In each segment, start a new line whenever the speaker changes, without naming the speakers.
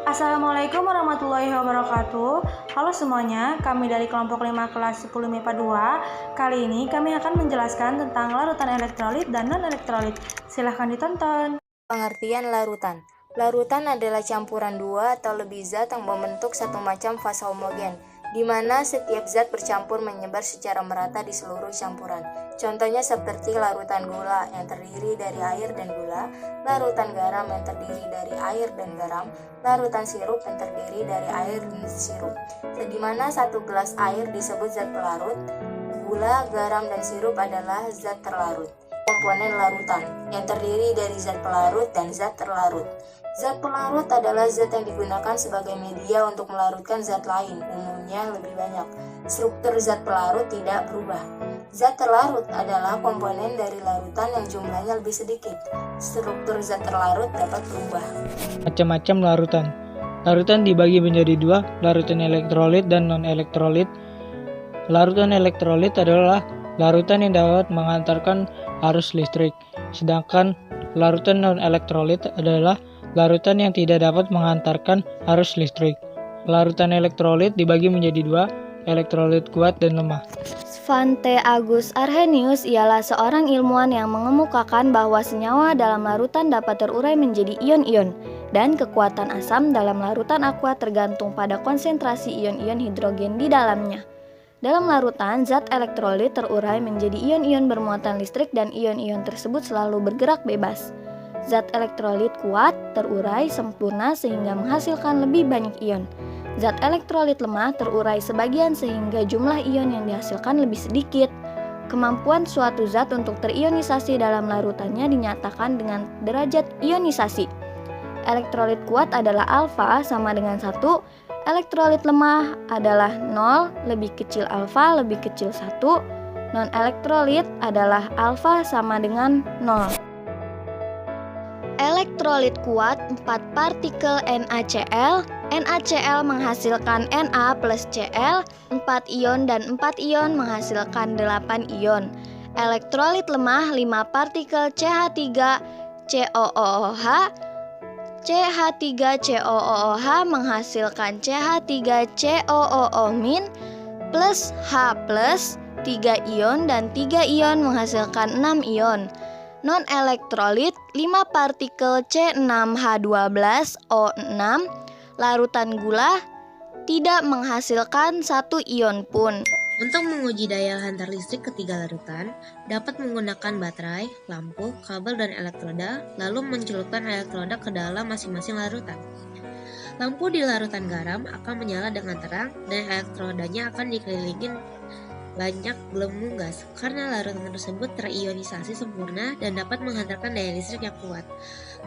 Assalamualaikum warahmatullahi wabarakatuh. Halo semuanya, kami dari kelompok 5 kelas 10 MIPA 2. Kali ini kami akan menjelaskan tentang larutan elektrolit dan non-elektrolit. Silahkan ditonton.
Pengertian larutan. Larutan adalah campuran dua atau lebih zat yang membentuk satu macam fase homogen, di mana setiap zat bercampur menyebar secara merata di seluruh campuran. Contohnya seperti larutan gula yang terdiri dari air dan gula, larutan garam yang terdiri dari air dan garam, larutan sirup yang terdiri dari air dan sirup. Di mana satu gelas air disebut zat pelarut, gula, garam, dan sirup adalah zat terlarut. Komponen larutan yang terdiri dari zat pelarut dan zat terlarut. Zat pelarut adalah zat yang digunakan sebagai media untuk melarutkan zat lain, umumnya lebih banyak. Struktur zat pelarut tidak berubah. Zat terlarut adalah komponen dari larutan yang jumlahnya lebih sedikit. Struktur zat terlarut dapat berubah.
Macam-macam larutan. Larutan dibagi menjadi dua, larutan elektrolit dan non-elektrolit. Larutan elektrolit adalah larutan yang dapat mengantarkan arus listrik, sedangkan larutan non-elektrolit adalah larutan yang tidak dapat mengantarkan arus listrik. Larutan elektrolit dibagi menjadi dua, elektrolit kuat dan lemah.
Svante Agus Arrhenius ialah seorang ilmuwan yang mengemukakan bahwa senyawa dalam larutan dapat terurai menjadi ion-ion, dan kekuatan asam dalam larutan aqua tergantung pada konsentrasi ion-ion hidrogen di dalamnya. Dalam larutan, zat elektrolit terurai menjadi ion-ion bermuatan listrik dan ion-ion tersebut selalu bergerak bebas. Zat elektrolit kuat terurai sempurna sehingga menghasilkan lebih banyak ion. Zat elektrolit lemah terurai sebagian sehingga jumlah ion yang dihasilkan lebih sedikit. Kemampuan suatu zat untuk terionisasi dalam larutannya dinyatakan dengan derajat ionisasi. Elektrolit kuat adalah alfa sama dengan 1, elektrolit lemah adalah 0 lebih kecil alfa lebih kecil 1, non-elektrolit adalah alfa sama dengan 0. Elektrolit kuat 4 partikel NaCl. NaCl menghasilkan Na plus Cl, 4 ion dan 4 ion menghasilkan 8 ion. Elektrolit lemah 5 partikel CH3COOH. CH3COOH menghasilkan CH3COOO- plus H plus 3 ion dan 3 ion menghasilkan 6 ion. Non-elektrolit 5 partikel C6H12O6. Larutan gula tidak menghasilkan 1 ion pun.
Untuk menguji daya hantar listrik ketiga larutan, dapat menggunakan baterai, lampu, kabel, dan elektroda, lalu mencelupkan elektroda ke dalam masing-masing larutan. Lampu di larutan garam akan menyala dengan terang dan elektrodanya akan dikelilingi banyak gelembung gas karena larutan tersebut terionisasi sempurna dan dapat menghantarkan daya listrik yang kuat.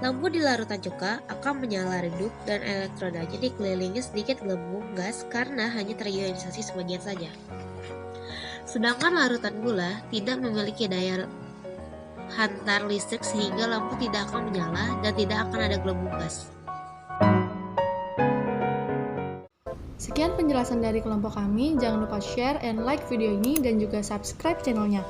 Lampu di larutan cuka akan menyala redup dan elektrodanya dikelilingi sedikit gelembung gas karena hanya terionisasi sebagian saja. Sedangkan larutan gula tidak memiliki daya hantar listrik sehingga lampu tidak akan menyala dan tidak akan ada gelembung gas.
Sekian penjelasan dari kelompok kami, jangan lupa share and like video ini dan juga subscribe channelnya.